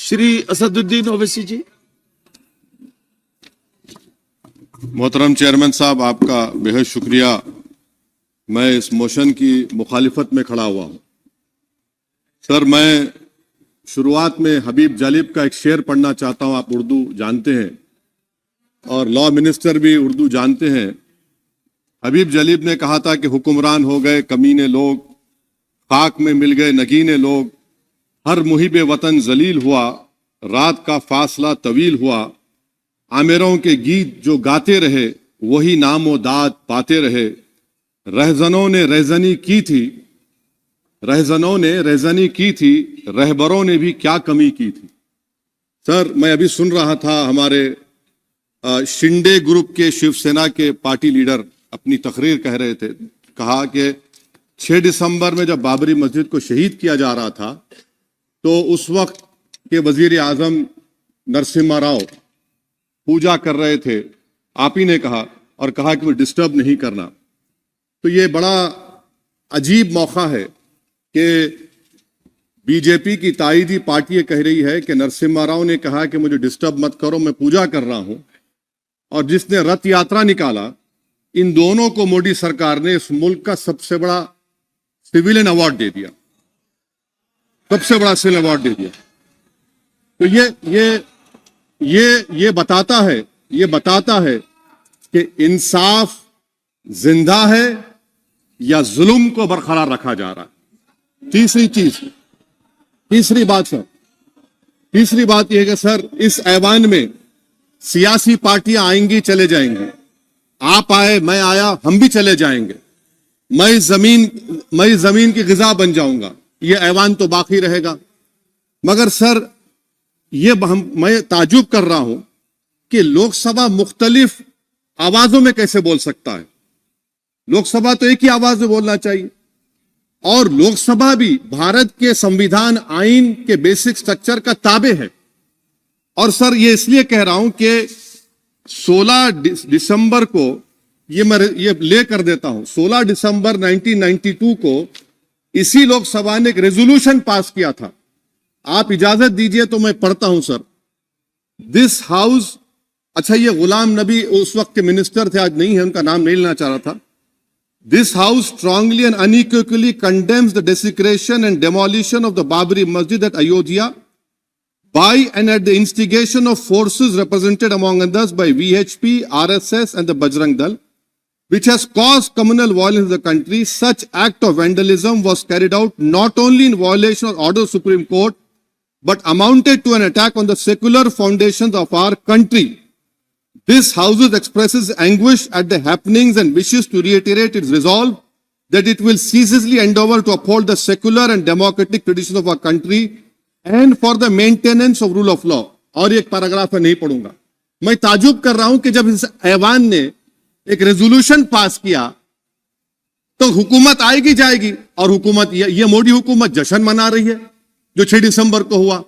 श्री असदुद्दीन ओवैसी जी। मोहतरम चेयरमैन साहब, आपका बेहद शुक्रिया। मैं इस मोशन की मुखालिफत में खड़ा हुआ हूं। सर, मैं शुरुआत में हबीब जालिब का एक शेर पढ़ना चाहता हूं। आप उर्दू जानते हैं और लॉ मिनिस्टर भी उर्दू जानते हैं। हबीब जालिब ने कहा था कि हुक्मरान हो गए कमीने लोग, खाक में मिल गए नगीने लोग, हर मुहिबे वतन जलील हुआ, रात का फासला तवील हुआ, आमिरों के गीत जो गाते रहे वही नामो दाद पाते रहे, रहजनों ने रहजनी की थी, रहजनों ने रहजनी की थी, रहबरों ने भी क्या कमी की थी। सर, मैं अभी सुन रहा था हमारे शिंदे ग्रुप के शिवसेना के पार्टी लीडर अपनी तकरीर कह रहे थे। कहा कि 6 दिसंबर में जब बाबरी मस्जिद को शहीद किया जा रहा था तो उस वक्त के वजीर आजम नरसिम्हा राव पूजा कर रहे थे। आप ही ने कहा और कहा कि वो डिस्टर्ब नहीं करना। तो ये बड़ा अजीब मौका है कि बीजेपी की ताईदी पार्टी ये कह रही है कि नरसिम्हा राव ने कहा कि मुझे डिस्टर्ब मत करो, मैं पूजा कर रहा हूं, और जिसने रथ यात्रा निकाला, इन दोनों को मोदी सरकार ने इस मुल्क का सबसे बड़ा सिविलियन अवार्ड दे दिया, सबसे बड़ा सिविलियन अवार्ड दे दिया। तो ये बताता है कि इंसाफ जिंदा है या जुल्म को बरकरार रखा जा रहा है। तीसरी बात यह है कि सर, इस ऐवान में सियासी पार्टियां आएंगी चले जाएंगी, आप आए मैं आया हम भी चले जाएंगे, मैं जमीन की गिजा बन जाऊंगा, यह ऐवान तो बाकी रहेगा। मगर सर, मैं ताजुब कर रहा हूं कि लोकसभा मुख्तलिफ आवाजों में कैसे बोल सकता है। लोकसभा तो एक ही आवाज में बोलना चाहिए, और लोकसभा भी भारत के संविधान आइन के बेसिक स्ट्रक्चर का ताबे है। और सर, ये इसलिए कह रहा हूं कि 16 दिसंबर को ये ले कर देता हूं, 16 दिसंबर 1992 को इसी लोकसभा ने एक रेजोल्यूशन पास किया था। आप इजाजत दीजिए तो मैं पढ़ता हूं सर। दिस हाउस, अच्छा, ये गुलाम नबी उस वक्त के मिनिस्टर थे, आज नहीं है, उनका नाम नहीं लेना चाह रहा था। This house strongly and unequivocally condemns the desecration and demolition of the Babri Masjid at Ayodhya by and at the instigation of forces represented among others by VHP, RSS and the Bajrang Dal, which has caused communal violence in the country. Such act of vandalism was carried out not only in violation of order of Supreme Court, but amounted to an attack on the secular foundations of our country. This house expresses anguish at the happenings and wishes to reiterate its resolve that it will ceaselessly endeavor to uphold the secular and democratic traditions of our country and for the maintenance of rule of law. और एक paragraph है, नहीं पढ़ूंगा। मैं ताजुब कर रहा हूं कि जब इस ऐवान ने एक रेजोल्यूशन पास किया तो हुकूमत आएगी जाएगी, और हुकूमत ये मोदी हुकूमत जश्न मना रही है जो 6 दिसंबर को हुआ।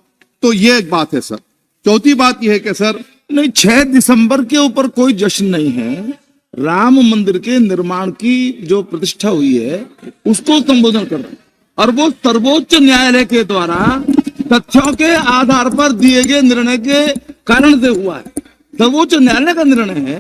तो ये एक बात है सर। चौथी बात यह है कि सर, नहीं, 6 दिसंबर के ऊपर कोई जश्न नहीं है। राम मंदिर के निर्माण की जो प्रतिष्ठा हुई है उसको संबोधन कर रहे हैं, और वो सर्वोच्च न्यायालय के द्वारा तथ्यों के आधार पर दिए गए निर्णय के कारण से हुआ है। सर्वोच्च न्यायालय का निर्णय है,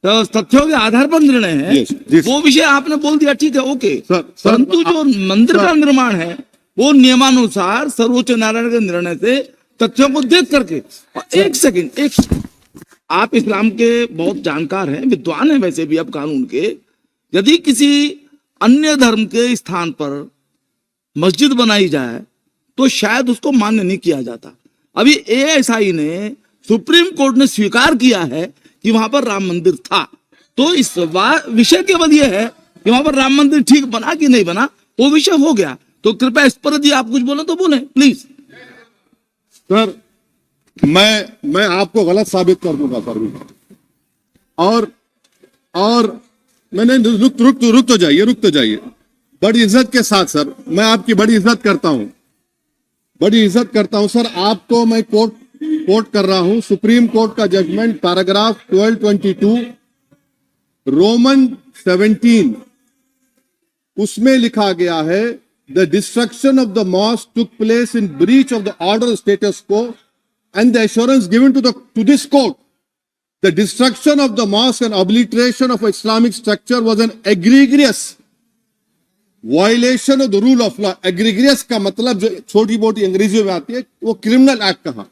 तो तथ्यों के आधार पर निर्णय है। वो विषय आपने बोल दिया, ठीक है, ओके। परंतु जो मंदिर का निर्माण है वो नियमानुसार सर्वोच्च न्यायालय के निर्णय से तथ्यों को देख करके। एक सेकंड, आप इस्लाम के बहुत जानकार हैं, विद्वान हैं वैसे भी अब कानून के। यदि किसी अन्य धर्म के स्थान पर मस्जिद बनाई जाए तो शायद उसको मान्य नहीं किया जाता। अभी ASI ने, सुप्रीम कोर्ट ने स्वीकार किया है कि वहां पर राम मंदिर था। तो इस विषय केवल यह है कि वहां पर राम मंदिर ठीक बना कि नहीं बना, वो विषय हो गया। तो कृपया इस पर यदि आप कुछ बोले तो बोले प्लीज। सर, मैं आपको गलत साबित कर दूंगा सर भी। और मैंने रुक तो जाइए बड़ी इज्जत के साथ सर, मैं आपकी बड़ी इज्जत करता हूं सर। आपको मैं कोट कर रहा हूं सुप्रीम कोर्ट का जजमेंट, पैराग्राफ 1222 रोमन 17, उसमें लिखा गया है, the destruction of the mosque took place in breach of the order status को and the assurance given to this court, the destruction of the mosque and obliteration of Islamic structure was an egregious violation of the rule of law. Egregious का मतलब जो छोटी मोटी अंग्रेजी में आती है वो क्रिमिनल एक्ट कहा।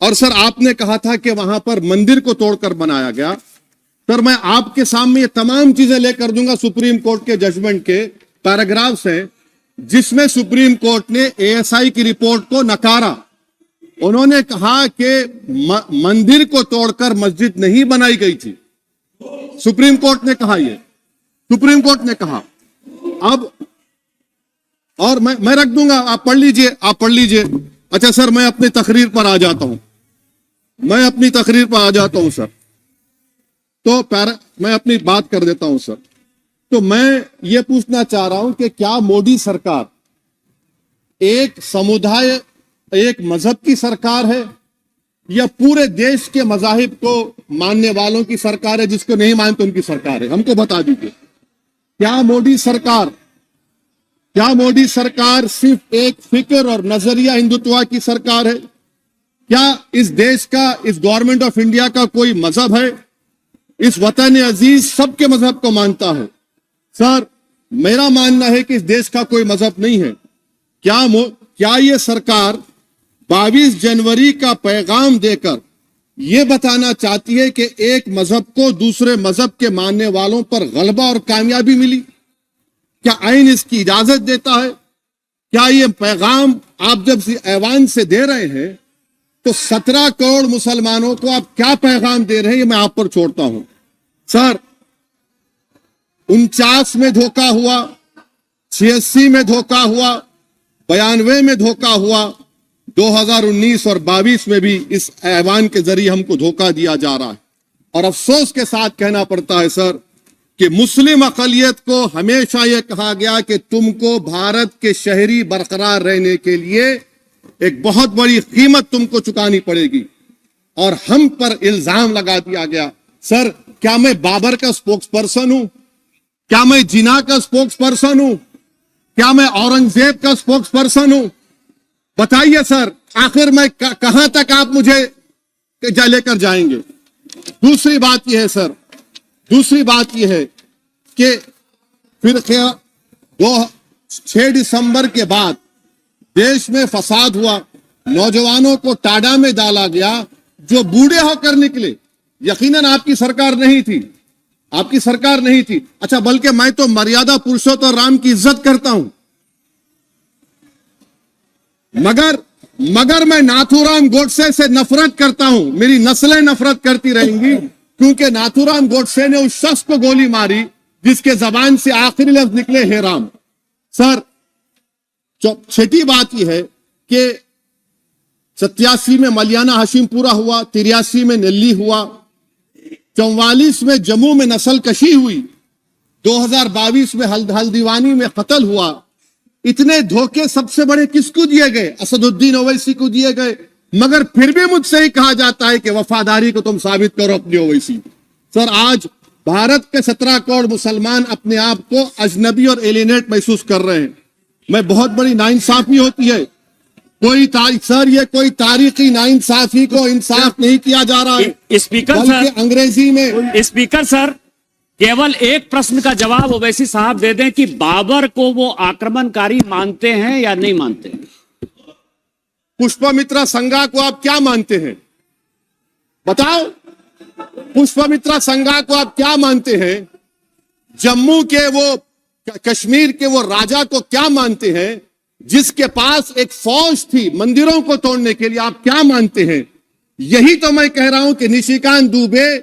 और सर आपने कहा था कि वहां पर मंदिर को तोड़कर बनाया गया। सर मैं आपके सामने ये तमाम चीजें लेकर दूंगा, सुप्रीम कोर्ट के जजमेंट के पैराग्राफ्स हैं जिसमें सुप्रीम कोर्ट ने एएसआई की रिपोर्ट को नकारा। उन्होंने कहा कि मंदिर को तोड़कर मस्जिद नहीं बनाई गई थी। सुप्रीम कोर्ट ने कहा, ये सुप्रीम कोर्ट ने कहा। अब और मैं रख दूंगा, आप पढ़ लीजिए, आप पढ़ लीजिए। अच्छा सर मैं अपनी तकरीर पर आ जाता हूं, मैं अपनी तकरीर पर आ जाता हूं सर। तो मैं अपनी बात कर देता हूं सर। तो मैं ये पूछना चाह रहा हूं कि क्या मोदी सरकार एक समुदाय, एक मजहब की सरकार है या पूरे देश के मजाहिब को मानने वालों की सरकार है, जिसको नहीं मानते उनकी सरकार है? हमको बता दीजिए। क्या मोदी सरकार सिर्फ एक फिक्र और नजरिया हिंदुत्व की सरकार है? क्या इस देश का, इस गवर्नमेंट ऑफ इंडिया का कोई मजहब है? इस वतन अजीज सबके मजहब को मानता है। सर मेरा मानना है कि इस देश का कोई मजहब नहीं है। क्या ये सरकार 22 जनवरी का पैगाम देकर यह बताना चाहती है कि एक मजहब को दूसरे मजहब के मानने वालों पर गलबा और कामयाबी मिली? क्या आइन इसकी इजाजत देता है? क्या ये पैगाम आप जब ऐवान से दे रहे हैं तो 17 करोड़ मुसलमानों को आप क्या पैगाम दे रहे हैं, ये मैं आप पर छोड़ता हूं। सर 49 में धोखा हुआ, 86 में धोखा हुआ, 92 में धोखा हुआ, 2019 और 22 में भी इस ऐवान के जरिए हमको धोखा दिया जा रहा है। और अफसोस के साथ कहना पड़ता है सर कि मुस्लिम अक़लियत को हमेशा यह कहा गया कि तुमको भारत के शहरी बरकरार रहने के लिए एक बहुत बड़ी कीमत तुमको चुकानी पड़ेगी, और हम पर इल्जाम लगा दिया गया। सर क्या मैं बाबर का स्पोक्स पर्सन हूं? क्या मैं जिना का स्पोक्स पर्सन हूं? क्या मैं औरंगजेब का स्पोक्स पर्सन हूं? बताइए सर, आखिर मैं कहां तक आप मुझे लेकर जाएंगे? दूसरी बात यह है सर, दूसरी बात यह है कि फिर 6 दिसंबर के बाद देश में फसाद हुआ, नौजवानों को टाडा में डाला गया जो बूढ़े होकर निकले। यकीनन आपकी सरकार नहीं थी, आपकी सरकार नहीं थी। अच्छा बल्कि मैं तो मर्यादा पुरुषोत्तम राम की इज्जत करता हूं, मगर मैं नाथूराम गोडसे से नफरत करता हूं। मेरी नस्लें नफरत करती रहेंगी क्योंकि नाथूराम गोडसे ने उस शख्स को गोली मारी जिसके जबान से आखिरी लफ्ज निकले हे राम। सर छठी बात यह है कि 87 में मलियाना हाशिमपुरा हुआ, 83 में नेल्ली हुआ, 44 में जम्मू में नस्ल कशी हुई, 2022 में हल्दीवानी में कत्ल हुआ। इतने धोखे सबसे बड़े किसको दिए गए? असदुद्दीन ओवैसी को दिए गए। मगर फिर भी मुझसे ही कहा जाता है कि वफादारी को तुम साबित करो अपनी ओवैसी। सर आज भारत के 17 करोड़ मुसलमान अपने आप को अजनबी और एलिनेट महसूस कर रहे हैं। मैं बहुत बड़ी नाइंसाफी होती है, सर ये कोई तारीखी नाइंसाफी को इंसाफ नहीं किया जा रहा है। स्पीकर सर अंग्रेजी में स्पीकर सर केवल एक प्रश्न का जवाब ओवैसी साहब दे दें कि बाबर को वो आक्रमणकारी मानते हैं या नहीं मानते? पुष्पमित्रा संघा को आप क्या मानते हैं? बताओ, पुष्पमित्रा संघा को आप क्या मानते हैं? जम्मू के वो, कश्मीर के वो राजा को क्या मानते हैं जिसके पास एक फौज थी मंदिरों को तोड़ने के लिए? आप क्या मानते हैं? यही तो मैं कह रहा हूं कि निशिकांत दुबे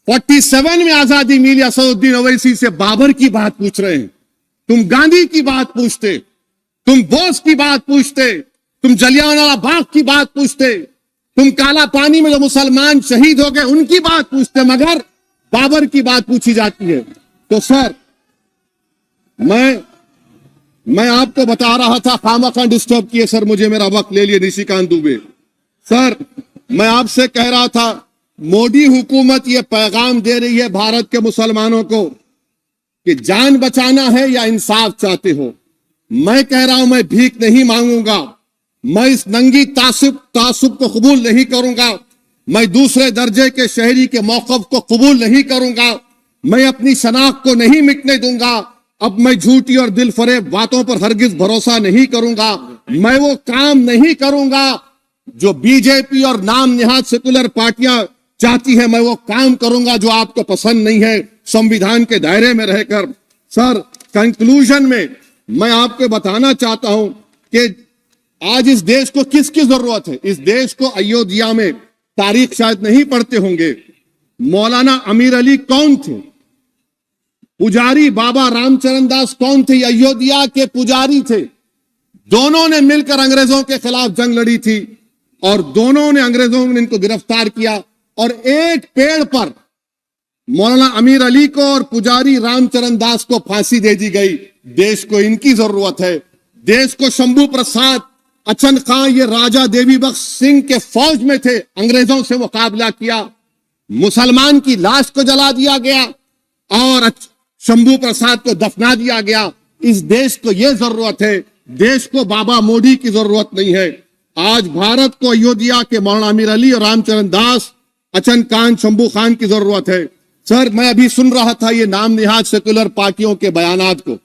47 में आजादी मिली, असदुद्दीन ओवैसी से बाबर की बात पूछ रहे हैं। तुम गांधी की बात पूछते, तुम बोस की बात पूछते, तुम जलियांवाला बाग की बात पूछते, तुम काला पानी में जो मुसलमान शहीद हो गए उनकी बात पूछते, मगर बाबर की बात पूछी जाती है। तो सर मैं आपको बता रहा था, खामखा डिस्टर्ब किए सर मुझे, मेरा वक्त ले लिए निशिकांत दुबे। सर मैं आपसे कह रहा था मोदी हुकूमत ये पैगाम दे रही है भारत के मुसलमानों को कि जान बचाना है या इंसाफ चाहते हो। मैं कह रहा हूं मैं भीख नहीं मांगूंगा, मैं इस नंगी तासुब को कबूल नहीं करूंगा। मैं दूसरे दर्जे के शहरी के मौक़िफ़ को कबूल नहीं करूंगा। मैं अपनी शनाख्त को नहीं मिटने दूंगा। अब मैं झूठी और दिल फरेब बातों पर हरगिज भरोसा नहीं करूंगा। मैं वो काम नहीं करूंगा जो बीजेपी और नाम निहाद सेकुलर पार्टियां चाहती है। मैं वो काम करूंगा जो आपको पसंद नहीं है, संविधान के दायरे में रहकर। सर, कंक्लूजन में मैं आपको बताना चाहता हूं कि आज इस देश को किसकी जरूरत है। इस देश को अयोध्या में, तारीख शायद नहीं पढ़ते होंगे, मौलाना अमीर अली कौन थे, पुजारी बाबा रामचरण दास कौन थे, अयोध्या के पुजारी थे। दोनों ने मिलकर अंग्रेजों के खिलाफ जंग लड़ी थी और दोनों ने, अंग्रेजों ने इनको गिरफ्तार किया और एक पेड़ पर मौलाना अमीर अली को और पुजारी रामचरण दास को फांसी दे दी गई। देश को इनकी जरूरत है। देश को शंभू प्रसाद, अचन खां, ये राजा देवी बख्श सिंह के फौज में थे, अंग्रेजों से मुकाबला किया, मुसलमान की लाश को जला दिया गया और शंभू प्रसाद को दफना दिया गया। इस देश को यह जरूरत है। देश को बाबा मोदी की जरूरत नहीं है। आज भारत को अयोध्या के मौलाना अमीर अली और रामचरण दास, अचन खान, शंभू खान की जरूरत है। सर, मैं अभी सुन रहा था ये नाम निहाद सेकुलर पार्टियों के बयानात को।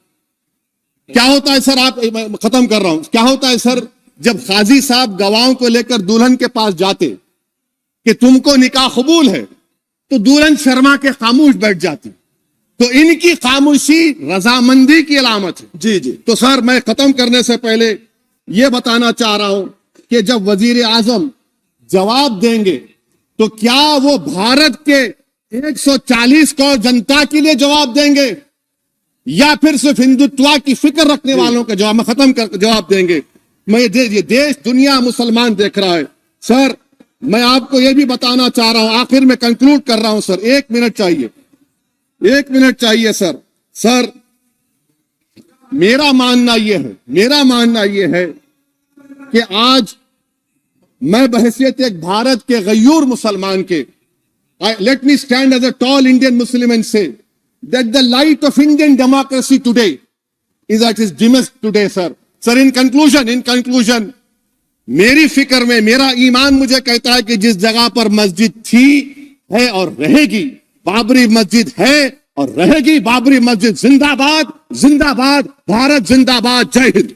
क्या होता है सर, आप, खत्म कर रहा हूं, क्या होता है सर, जब काजी साहब गवाहों को लेकर दुल्हन के पास जाते कि तुमको निकाह कबूल है, तो दुल्हन शर्मा के खामोश बैठ जाती। तो इनकी खामोशी रजामंदी की अलामत है। जी जी। तो सर, मैं खत्म करने से पहले यह बताना चाह रहा हूं कि जब वजीर आजम जवाब देंगे तो क्या वो भारत के 140 करोड़ जनता के लिए जवाब देंगे या फिर सिर्फ हिंदुत्व की फिक्र रखने वालों का जवाब, मैं खत्म कर जवाब देंगे। मैं ये देश, दुनिया, मुसलमान देख रहा है। सर, मैं आपको यह भी बताना चाह रहा हूं, आखिर में कंक्लूड कर रहा हूं सर, 1 मिनट चाहिए, 1 मिनट चाहिए सर। सर, मेरा मानना यह है कि आज मैं बहैसियत एक भारत के गयूर मुसलमान के, let me stand as a tall Indian Muslim and say that the light of Indian democracy today is at its dimmest today, sir. Sir, in conclusion, मेरी फिक्र में, मेरा ईमान मुझे कहता है कि जिस जगह पर मस्जिद थी, है और रहेगी, बाबरी मस्जिद है और रहेगी, बाबरी मस्जिद जिंदाबाद, जिंदाबाद, भारत जिंदाबाद, जय हिंद।